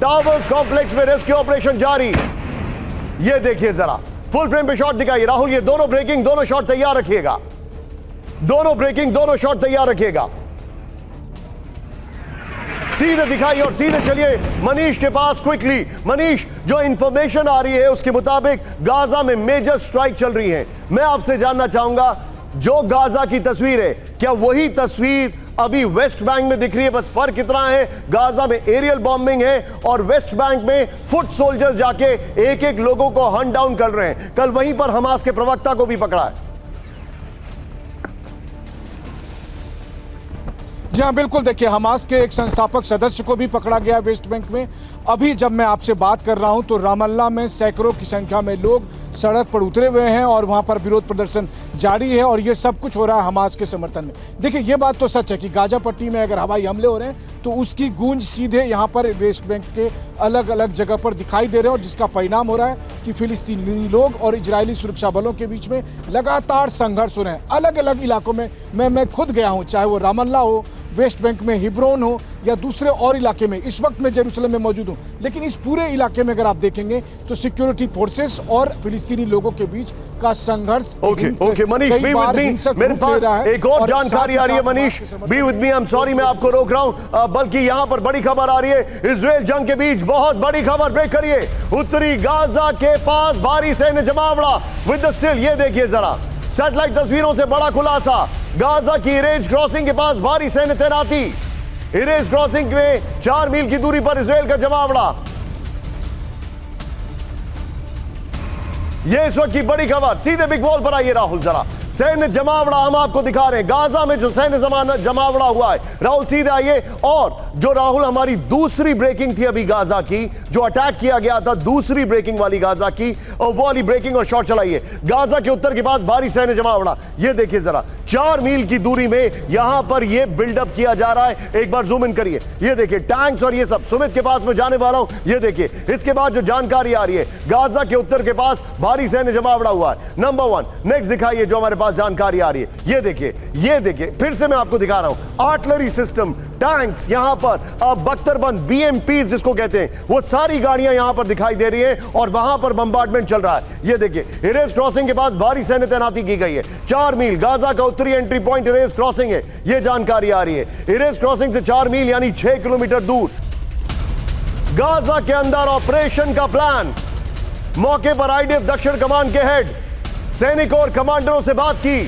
टावर्स कॉम्प्लेक्स में रेस्क्यू ऑपरेशन जारी, ये देखिए जरा। फुल फ्रेम पे शॉट दिखाइए राहुल। ये दोनों ब्रेकिंग, दोनों शॉट तैयार रखिएगा। दोनों ब्रेकिंग, दोनों शॉट तैयार रखिएगा। सीधे दिखाइए और सीधे चलिए मनीष के पास क्विकली। मनीष, जो इंफॉर्मेशन आ रही है उसके मुताबिक गाजा में मेजर स्ट्राइक चल रही है। मैं आपसे जानना चाहूंगा, जो गाजा की तस्वीर है क्या वही तस्वीर अभी वेस्ट बैंक में दिख रही है? बस फर्क इतना है, गाजा में एरियल बॉम्बिंग है और वेस्ट बैंक में फुट सोल्जर्स जाके एक एक लोगों को हंट डाउन कर रहे हैं। कल वहीं पर हमास के प्रवक्ता को भी पकड़ा है। जी हाँ, बिल्कुल। देखिए, हमास के एक संस्थापक सदस्य को भी पकड़ा गया वेस्ट बैंक में। अभी जब मैं आपसे बात कर रहा हूं तो रामल्ला में सैकड़ों की संख्या में लोग सड़क पर उतरे हुए हैं और वहां पर विरोध प्रदर्शन जारी है, और ये सब कुछ हो रहा है हमास के समर्थन में। देखिए, ये बात तो सच है कि गाजा पट्टी में अगर हवाई हमले हो रहे हैं तो उसकी गूंज सीधे यहाँ पर वेस्ट बैंक के अलग अलग जगह पर दिखाई दे रहे हैं, और जिसका परिणाम हो रहा है कि फिलिस्तीनी लोग और इजरायली सुरक्षा बलों के बीच में लगातार संघर्ष हो रहे हैं अलग अलग इलाकों में। मैं खुद गया हूँ, चाहे वो रामल्ला हो, वेस्ट बैंक में हिब्रोन हो या दूसरे और इलाके में। इस वक्त मैं जेरूसलम में मौजूद हूं, लेकिन इस पूरे इलाके में अगर आप देखेंगे तो सिक्योरिटी फोर्सेस और फिलिस्तीनी लोगों के बीच का संघर्ष। Okay Manish, be with me. मेरे पास एक और जानकारी आ रही है Manish, be with me. I am sorry मैं आपको रोक रहा हूं, बल्कि यहां पर बड़ी खबर आ रही है इजराइल जंग के बीच। बहुत बड़ी खबर, ब्रेक करिए। उत्तरी गाजा के पास भारी सैन्य जमावड़ा विद द स्टिल, ये देखिए जरा। सैटेलाइट तस्वीरों से बड़ा खुलासा, गाजा की इरेज क्रॉसिंग के पास भारी सैन्य तैनाती। इरेज क्रॉसिंग में 4 मील की दूरी पर इजराइल का जमावड़ा। यह इस वक्त की बड़ी खबर। सीधे बिग वॉल पर आइए राहुल जरा। सैन्य जमावड़ा हम आपको दिखा रहे हैं, गाजा में जो सैन्य जमावड़ा हुआ है। राहुल सीधे आइए। और जो राहुल हमारी दूसरी ब्रेकिंग थी अभी गाजा की, जो अटैक किया गया था दूसरी ब्रेकिंग वाली गाजा की, और वो वाली ब्रेकिंग और शॉट चलाइए। गाजा के उत्तर के पास भारी सैन्य जमावड़ा, ये देखिए जरा। 4 मील की दूरी में यहां पर ये बिल्डअप किया जा रहा है। एक बार जूम इन करिए, ये देखिए टैंक्स और ये सब। सुमित के पास में जाने वाला हूं, ये देखिए। इसके बाद जो जानकारी आ रही है, गाजा के उत्तर के पास भारी सैन्य जमावड़ा हुआ है। नंबर 1 नेक्स्ट दिखाइए जो हमारे पास जानकारी आ रही है। ये देखिए, फिर से मैं आपको दिखा रहा हूं। आर्टिलरी सिस्टम, टैंक्स, यहां पर बख्तरबंद बीएमपी जिसको कहते हैं, वो सारी गाड़ियां यहां पर दिखाई दे रही हैं और वहां पर बम्बार्डमेंट चल रहा है। ये देखिए, इरेज क्रॉसिंग के पास भारी सैन्य तैनाती की गई है। 4 मील गाजा का उत्तरी एंट्री पॉइंट इरेज क्रॉसिंग है, ये जानकारी आ रही है। इरेज क्रॉसिंग से 4 मील यानी 6 किलोमीटर दूर गाजा के अंदर ऑपरेशन का प्लान। मौके पर आईडीएफ दक्षिण कमान के हेड सैनिकों और कमांडरों से बात की।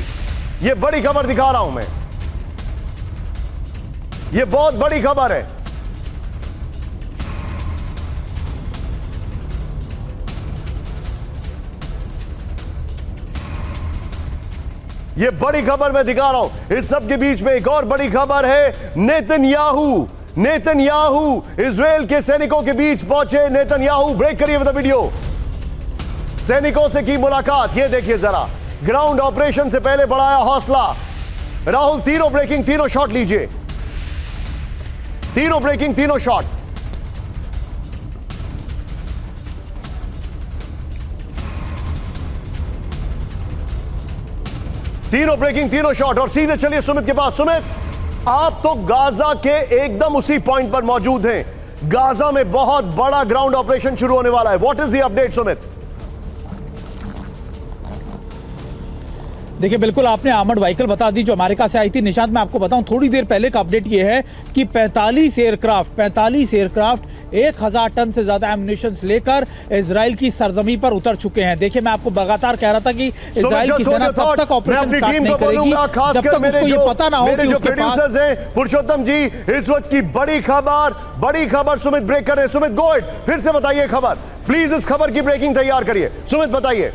यह बड़ी खबर दिखा रहा हूं मैं, यह बहुत बड़ी खबर है। यह बड़ी खबर मैं दिखा रहा हूं। इस सब के बीच में एक और बड़ी खबर है। नेतन्याहू इजराइल के सैनिकों के बीच पहुंचे। नेतन्याहू, ब्रेक करिए विद द वीडियो। सैनिकों से की मुलाकात, ये देखिए जरा। ग्राउंड ऑपरेशन से पहले बढ़ाया हौसला। राहुल, तीनों ब्रेकिंग, तीनों शॉट लीजिए। तीनों ब्रेकिंग, तीनों शॉट। तीनों ब्रेकिंग, तीनों शॉट। और सीधे चलिए सुमित के पास। सुमित, आप तो गाजा के एकदम उसी पॉइंट पर मौजूद हैं। गाजा में बहुत बड़ा ग्राउंड ऑपरेशन शुरू होने वाला है। What is the update Sumit? देखिए बिल्कुल आपने आर्मर्ड व्हीकल बता दी जो अमेरिका से आई थी। निशांत मैं आपको बताऊं थोड़ी देर पहले का अपडेट ये है कि 45 एयरक्राफ्ट 1000 टन से ज्यादा एम्युनिशन लेकर इजराइल की सरजमी पर उतर चुके हैं। देखिए मैं आपको लगातार कह रहा था कि इजराइल की सेना तब तक ऑपरेशन स्टार्ट नहीं करेगी जब तक उसको ये पता ना हो कि उसके पास। पुरुषोत्तम जी, इस वक्त की बड़ी खबर सुमित ब्रेक कर रहे हैं। सुमित गो अहेड, फिर से बताइए खबर प्लीज, इस खबर की ब्रेकिंग तैयार करिए। सुमित बताइए।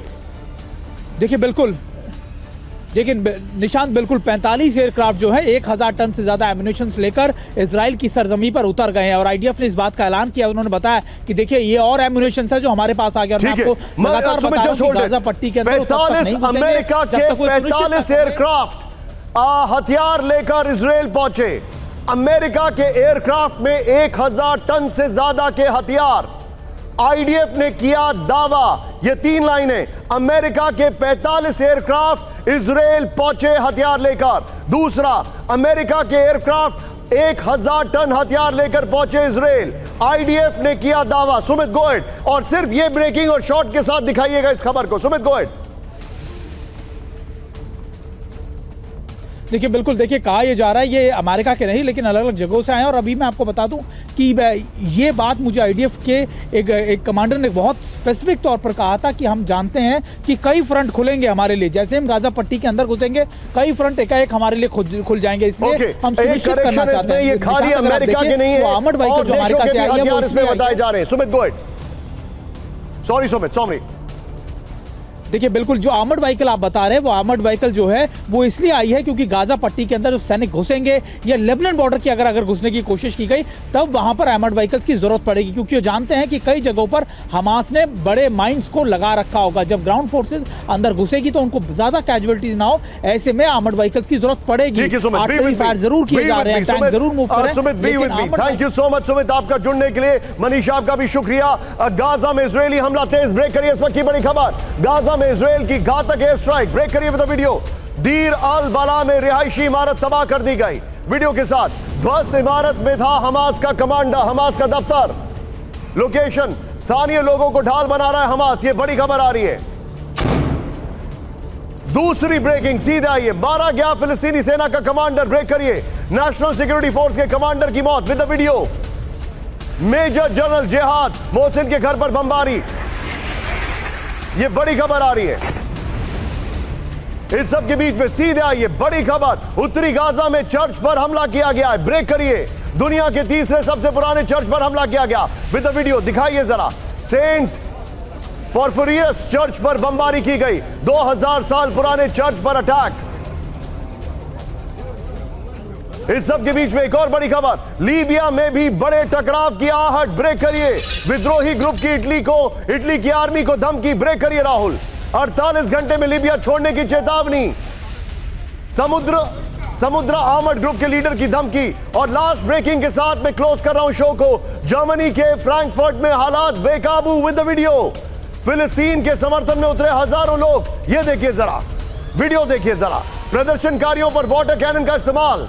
देखिए बिल्कुल, लेकिन निशांत बिल्कुल 45 एयरक्राफ्ट जो है 1000 टन से ज्यादा एम्युनिशन लेकर इजराइल की सरजमी पर उतर गए हैं और आईडीएफ ने इस बात का ऐलान किया। उन्होंने बताया कि देखिए ये और एम्युनिशन है जो हमारे पास आ गया। मैं आपको लगातार बता रहा हूं गाजा पट्टी के अंदर 45 अमेरिका के 45 एयरक्राफ्ट हथियार लेकर इजराइल पहुंचे। अमेरिका के एयरक्राफ्ट में 1000 टन से ज्यादा के हथियार। आईडीएफ ने किया दावा, ये 3 लाइनें, अमेरिका के 45 एयरक्राफ्ट इजराइल पहुंचे हथियार लेकर। दूसरा, अमेरिका के एयरक्राफ्ट 1000 टन हथियार लेकर पहुंचे इजराइल। आईडीएफ ने किया दावा। सुमित गो अहेड, और सिर्फ ये ब्रेकिंग और शॉट के साथ दिखाइएगा इस खबर को। Sumit go ahead. देखिए बिल्कुल, देखिए कहा यह जा रहा है ये अमेरिका के नहीं लेकिन अलग अलग जगहों से आए हैं। और अभी मैं आपको बता दूं कि ये बात मुझे आईडीएफ के एक कमांडर ने बहुत स्पेसिफिक तौर पर कहा था कि हम जानते हैं कि कई फ्रंट खुलेंगे हमारे लिए। जैसे हम गाजा पट्टी के अंदर घुसेंगे कई फ्रंट एकाएक हमारे लिए खुल जाएंगे, इसलिए हम सुनिश्चित करना चाहते हैं। ये खाली अमेरिका के नहीं है, आर्मर्ड व्हीकल जो अमेरिका से आई है वो इसमें बताए जा रहे हैं। Sumit go ahead. Sorry Sumit. देखिए बिल्कुल, जो आर्मर्ड व्हीकल आप बता रहे हैं वो आर्मर्ड व्हीकल जो है वो इसलिए आई है क्योंकि गाजा पट्टी के अंदर जब सैनिक घुसेंगे या लेबनान बॉर्डर की अगर घुसने की कोशिश की गई तब वहां पर आर्मर्ड व्हीकल्स की जरूरत पड़ेगी, क्योंकि वो जानते हैं कि कई जगहों पर हमास ने बड़े माइंस को लगा रखा होगा। जब ग्राउंड फोर्सेज अंदर घुसेगी तो उनको ज्यादा कैजुअलिटीज ना हो, ऐसे में आर्मर्ड व्हीकल्स की जरूरत पड़ेगी। फायर जरूर किए जा रहे हैं, टैंक जरूर मूव करें। Thank you so much Sumit, आपका जुड़ने के लिए। मनीषा आपका भी शुक्रिया। गाजा में इजरायली हमला तेज, ब्रेक करिए इस वक्त की बड़ी खबर। गाजा में इजरायल की घातक एयर स्ट्राइक, ब्रेक करिए विद द वीडियो। दीर अल बला में रिहायशी इमारत तबाह कर दी गई। वीडियो के साथ ध्वस्त इमारत में था हमास का कमांडर, हमास का दफ्तर। लोकेशन, स्थानीय लोगों को ढाल बना रहा है हमास, ये बड़ी खबर आ रही है। दूसरी ब्रेकिंग सीधे आइए, मारा गया फिलिस्तीनी सेना का कमांडर, ब्रेक करिए। नेशनल सिक्योरिटी फोर्स के कमांडर की मौत, with the video. Major general Jihad Mohsin के घर पर बमबारी, ये बड़ी खबर आ रही है। इस सब के बीच में सीधे आइए, बड़ी खबर, उत्तरी गाजा में चर्च पर हमला किया गया है, ब्रेक करिए। दुनिया के तीसरे सबसे पुराने चर्च पर हमला किया गया, विद द वीडियो दिखाइए जरा। सेंट पोर्फिरियस चर्च पर बमबारी की गई, 2000 साल पुराने चर्च पर अटैक। इस सब के बीच में एक और बड़ी खबर, लीबिया में भी बड़े टकराव की आहट, ब्रेक करिए। विद्रोही ग्रुप की इटली की आर्मी को धमकी, ब्रेक करिए राहुल। 48 घंटे में लीबिया छोड़ने की चेतावनी, समुद्र आर्मर्ड ग्रुप के लीडर की धमकी। और लास्ट ब्रेकिंग के साथ मैं क्लोज कर रहा हूं शो को। जर्मनी के फ्रैंकफर्ट में हालात बेकाबू, विद द वीडियो। फिलिस्तीन के समर्थन में उतरे हजारों लोग, ये देखिए जरा, वीडियो देखिए जरा। प्रदर्शनकारियों पर वाटर कैनन का इस्तेमाल,